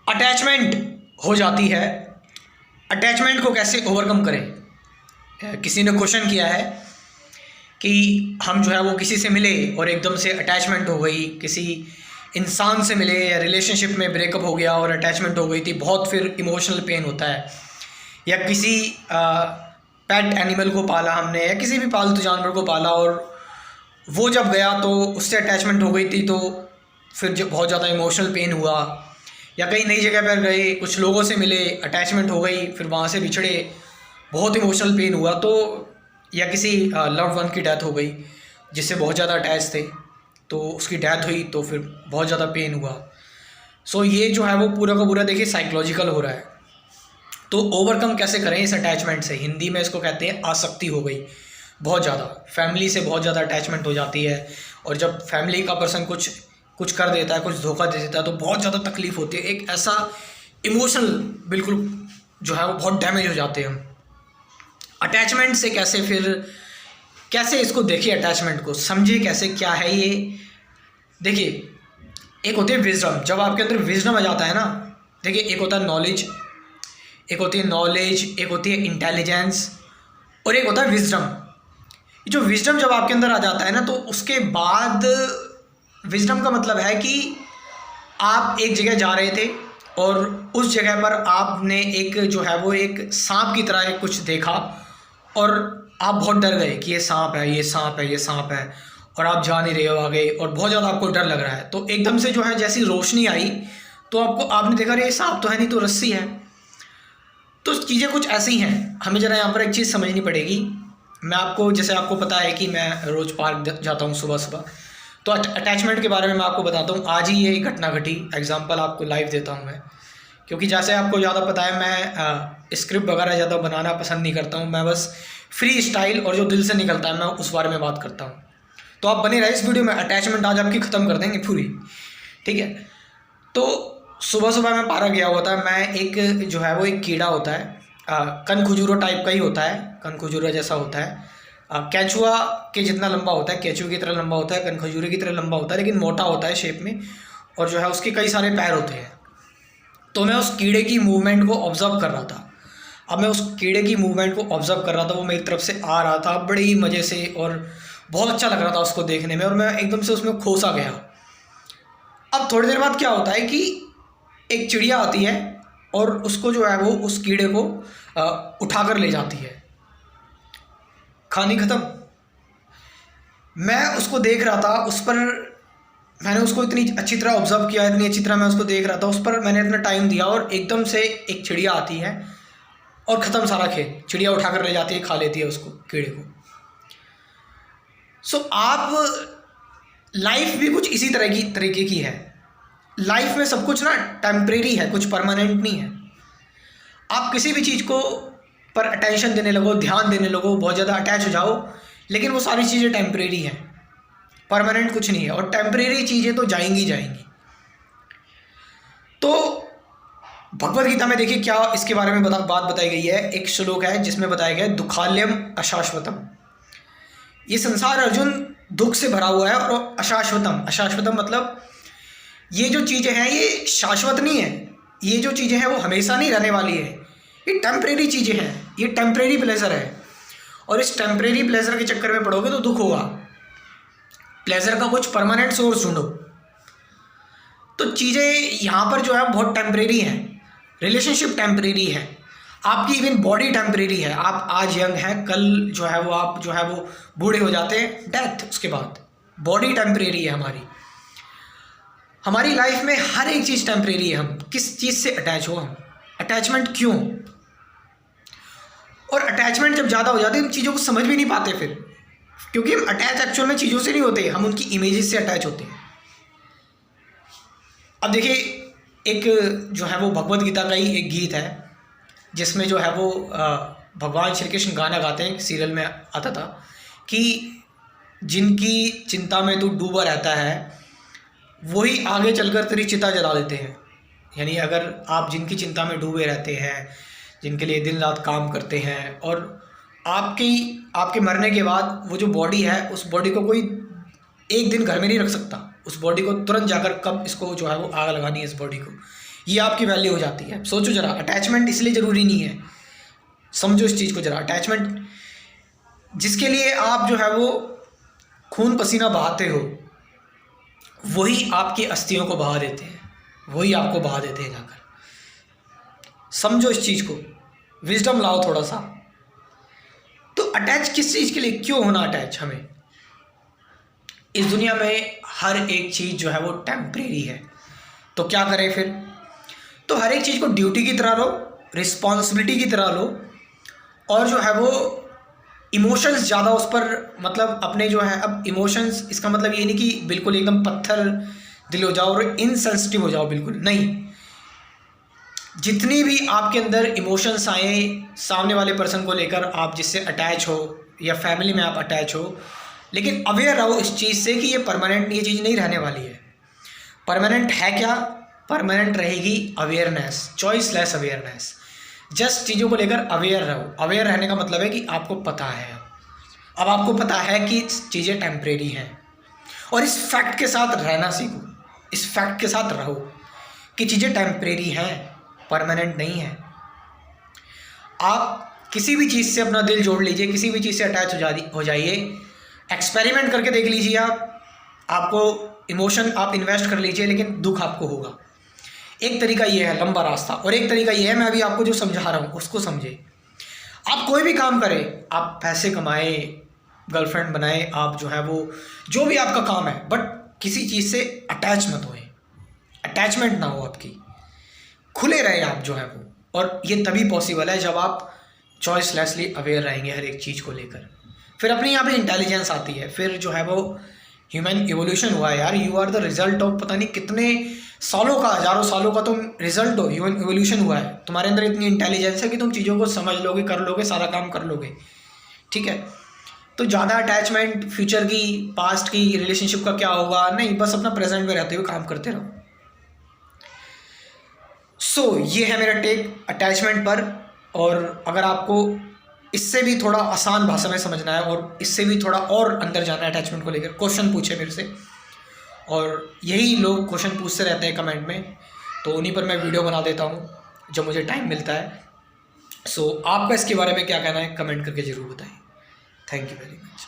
Attachment हो जाती है। अटैचमेंट को कैसे ओवरकम करें। किसी ने क्वेश्चन किया है कि हम जो है वो किसी से मिले और एकदम से अटैचमेंट हो गई, किसी इंसान से मिले या रिलेशनशिप में ब्रेकअप हो गया और अटैचमेंट हो गई थी, बहुत फिर इमोशनल पेन होता है। या किसी पेट एनिमल को पाला हमने या किसी भी पालतू जानवर को पाला और वो जब गया तो उससे अटैचमेंट हो गई थी, तो फिर जब बहुत ज़्यादा इमोशनल पेन हुआ। या कहीं नई जगह पर गए, कुछ लोगों से मिले, अटैचमेंट हो गई, फिर वहाँ से बिछड़े, बहुत इमोशनल पेन हुआ। तो या किसी लव्ड वन की डेथ हो गई जिससे बहुत ज़्यादा अटैच थे, तो उसकी डेथ हुई तो फिर बहुत ज़्यादा पेन हुआ। सो ये जो है वो पूरा का पूरा देखिए साइकोलॉजिकल हो रहा है। तो ओवरकम कैसे करें इस अटैचमेंट से, हिंदी में इसको कहते हैं आसक्ति हो गई। बहुत ज़्यादा फैमिली से बहुत ज़्यादा अटैचमेंट हो जाती है, और जब फैमिली का पर्सन कुछ कुछ कर देता है, कुछ धोखा दे देता है, तो बहुत ज़्यादा तकलीफ़ होती है। एक ऐसा इमोशनल बिल्कुल जो है वो बहुत डैमेज हो जाते हैं हम। अटैचमेंट से कैसे इसको देखिए, अटैचमेंट को समझिए कैसे, क्या है ये। देखिए, एक होती है विजडम। जब आपके अंदर विजडम आ जाता है ना, देखिए एक होता है नॉलेज, एक होती है नॉलेज, एक होती है इंटेलिजेंस, और एक होता है विजडम। जो विजडम जब आपके अंदर आ जाता है ना, तो उसके बाद विजडम का मतलब है कि आप एक जगह जा रहे थे और उस जगह पर आपने एक जो है वो एक सांप की तरह एक कुछ देखा और आप बहुत डर गए कि ये सांप है, ये सांप है, ये सांप है, और आप जा नहीं रहे हो आगे और बहुत ज़्यादा आपको डर लग रहा है। तो एकदम से जो है जैसी रोशनी आई तो आपने देखा ये सांप तो है नहीं, तो रस्सी है। तो चीज़ें कुछ ऐसी हैं। हमें ज़रा यहाँ पर एक चीज़ समझनी पड़ेगी। मैं आपको, जैसे आपको पता है कि मैं रोज़ पार्क जाता हूँ सुबह सुबह, तो अटैचमेंट के बारे में मैं आपको बताता हूँ। आज ही ये घटना घटी, एग्जांपल आपको लाइव देता हूँ मैं, क्योंकि जैसे आपको ज़्यादा पता है मैं स्क्रिप्ट वगैरह ज़्यादा बनाना पसंद नहीं करता हूँ। मैं बस फ्री स्टाइल और जो दिल से निकलता है मैं उस बारे में बात करता हूँ। तो आप बने रहे इस वीडियो में, अटैचमेंट आज आपकी ख़त्म कर देंगे पूरी, ठीक है। तो सुबह सुबह मैं पार्क गया हुआ था। मैं एक जो है वो एक कीड़ा होता है, कनखजूरा टाइप का ही होता है, कनखजूरा जैसा होता है, केंचुआ के जितना लंबा होता है, केंचुए की तरह लंबा होता है, कनखजूरे की तरह लंबा होता है, लेकिन मोटा होता है शेप में, और जो है उसके कई सारे पैर होते हैं। तो मैं उस कीड़े की मूवमेंट को ऑब्ज़र्व कर रहा था। अब मैं उस कीड़े की मूवमेंट को ऑब्ज़र्व कर रहा था, वो मेरी तरफ से आ रहा था बड़े ही मज़े से, और बहुत अच्छा लग रहा था उसको देखने में, और मैं एकदम से उसमें खोसा गया। अब थोड़ी देर बाद क्या होता है कि एक चिड़िया आती है और उसको जो है वो उस कीड़े को उठा कर ले जाती है। कहानी ख़त्म। मैं उसको देख रहा था, उस पर मैंने उसको इतनी अच्छी तरह ऑब्जर्व किया, इतनी अच्छी तरह मैं उसको देख रहा था, उस पर मैंने इतना टाइम दिया, और एकदम से एक चिड़िया आती है और ख़त्म सारा खेल। चिड़िया उठा कर ले जाती है, खा लेती है उसको, कीड़े को। सो आप लाइफ भी कुछ इसी तरीके की है। लाइफ में सब कुछ ना टेम्परेरी है, कुछ परमानेंट नहीं है। आप किसी भी चीज़ को पर अटेंशन देने लगो, ध्यान देने लगो, बहुत ज़्यादा अटैच हो जाओ, लेकिन वो सारी चीज़ें टेम्परेरी हैं, परमानेंट कुछ नहीं है, और टेम्परेरी चीज़ें तो जाएंगी जाएंगी। तो भगवद गीता में देखिए क्या इसके बारे में बात बताई गई है। एक श्लोक है जिसमें बताया गया है, दुखाल्यम अशाश्वतम। ये संसार अर्जुन दुख से भरा हुआ है, और अशाश्वतम, अशाश्वतम मतलब ये जो चीज़ें हैं ये शाश्वत नहीं है। ये जो चीज़ें हैं वो हमेशा नहीं रहने वाली है, ये टेम्परेरी चीज़ें हैं, ये टेम्परेरी प्लेजर है, और इस टेम्परेरी प्लेजर के चक्कर में पड़ोगे तो दुख होगा। प्लेजर का कुछ परमानेंट सोर्स ढूंढो। तो चीज़ें यहाँ पर जो है बहुत टेम्परेरी हैं। रिलेशनशिप टेम्परेरी है, आपकी इवन बॉडी टेम्परेरी है। आप आज यंग हैं, कल जो है वो आप जो है वो बूढ़े हो जाते हैं, डेथ। उसके बाद बॉडी टेम्परेरी है हमारी लाइफ में हर एक चीज़ टेम्परेरी है। हम किस चीज़ से अटैच हो, हम अटैचमेंट क्यों, और अटैचमेंट जब ज़्यादा हो जाती है तो चीज़ों को समझ भी नहीं पाते फिर, क्योंकि हम अटैच एक्चुअल में चीज़ों से नहीं होते, हम उनकी इमेजेस से अटैच होते हैं। अब देखिए, एक जो है वो भगवद गीता का ही एक गीत है जिसमें जो है वो भगवान श्री कृष्ण गाना गाते हैं। सीरियल में आता था कि जिनकी चिंता में तू डूबा रहता है वही आगे चलकर तेरी चिता जला देते हैं। यानी अगर आप जिनकी चिंता में डूबे रहते हैं, जिनके लिए दिन रात काम करते हैं, और आपके मरने के बाद वो जो बॉडी है, उस बॉडी को कोई एक दिन घर में नहीं रख सकता। उस बॉडी को तुरंत जाकर कब इसको जो है वो आग लगानी है इस बॉडी को, ये आपकी वैल्यू हो जाती है। सोचो ज़रा, अटैचमेंट इसलिए ज़रूरी नहीं है, समझो इस चीज़ को ज़रा। अटैचमेंट जिसके लिए आप जो है वो खून पसीना बहाते हो, वही आपकी अस्थियों को बहा देते हैं, वही आपको बहा देते हैं जाकर। समझो इस चीज़ को, विजडम लाओ थोड़ा सा। तो अटैच किस चीज़ के लिए, क्यों होना अटैच हमें? इस दुनिया में हर एक चीज़ जो है वो टेम्परेरी है, तो क्या करें फिर? तो हर एक चीज़ को ड्यूटी की तरह लो, रिस्पॉन्सिबिलिटी की तरह लो, और जो है वो इमोशंस ज़्यादा उस पर, मतलब अपने जो है, अब इमोशंस इसका मतलब ये नहीं कि बिल्कुल एकदम पत्थर दिल हो जाओ और इनसेंसिटिव हो जाओ, बिल्कुल नहीं। जितनी भी आपके अंदर इमोशंस आए सामने वाले पर्सन को लेकर, आप जिससे अटैच हो या फैमिली में आप अटैच हो, लेकिन अवेयर रहो इस चीज़ से कि ये परमानेंट, ये चीज़ नहीं रहने वाली है। परमानेंट है क्या? परमानेंट रहेगी अवेयरनेस, चॉइसलेस अवेयरनेस। जस्ट चीज़ों को लेकर अवेयर रहो। अवेयर रहने का मतलब है कि आपको पता है, अब आपको पता है कि चीज़ें टेम्परेरी हैं, और इस फैक्ट के साथ रहना सीखो, इस फैक्ट के साथ रहो कि चीज़ें टेम्परेरी हैं, परमानेंट नहीं है। आप किसी भी चीज़ से अपना दिल जोड़ लीजिए, किसी भी चीज़ से अटैच हो जाइए, एक्सपेरिमेंट करके देख लीजिए। आपको इमोशन आप इन्वेस्ट कर लीजिए, लेकिन दुख आपको होगा। एक तरीका ये है लंबा रास्ता, और एक तरीका ये है मैं अभी आपको जो समझा रहा हूँ उसको समझे। आप कोई भी काम करें, आप पैसे कमाए, गर्लफ्रेंड बनाए, आप जो है वो जो भी आपका काम है, बट किसी चीज़ से अटैच मत होए, अटैचमेंट ना हो आपकी, खुले रहे आप जो है वो। और ये तभी पॉसिबल है जब आप चॉइसलेसली अवेयर रहेंगे हर एक चीज़ को लेकर। फिर अपने यहाँ पे इंटेलिजेंस आती है, फिर जो है वो ह्यूमन इवोल्यूशन हुआ है यार। You are the result of पता नहीं कितने सालों का, हज़ारों सालों का तुम रिजल्ट हो, ह्यूमन इवोल्यूशन हुआ है। तुम्हारे अंदर इतनी इंटेलिजेंस है कि तुम चीज़ों को समझ लोगे, कर लोगे, सारा काम कर लोगे, ठीक है। तो ज़्यादा अटैचमेंट फ्यूचर की, पास्ट की, रिलेशनशिप का क्या होगा, नहीं, बस अपना प्रेजेंट में रहते हुए काम करते रहो। ये है मेरा टेक अटैचमेंट पर। और अगर आपको इससे भी थोड़ा आसान भाषा में समझना है और इससे भी थोड़ा और अंदर जाना है अटैचमेंट को लेकर, क्वेश्चन पूछे मेरे से, और यही लोग क्वेश्चन पूछते रहते हैं कमेंट में, तो उन्हीं पर मैं वीडियो बना देता हूँ जब मुझे टाइम मिलता है। आपका इसके बारे में क्या कहना है, कमेंट करके ज़रूर बताएं। Thank you very much.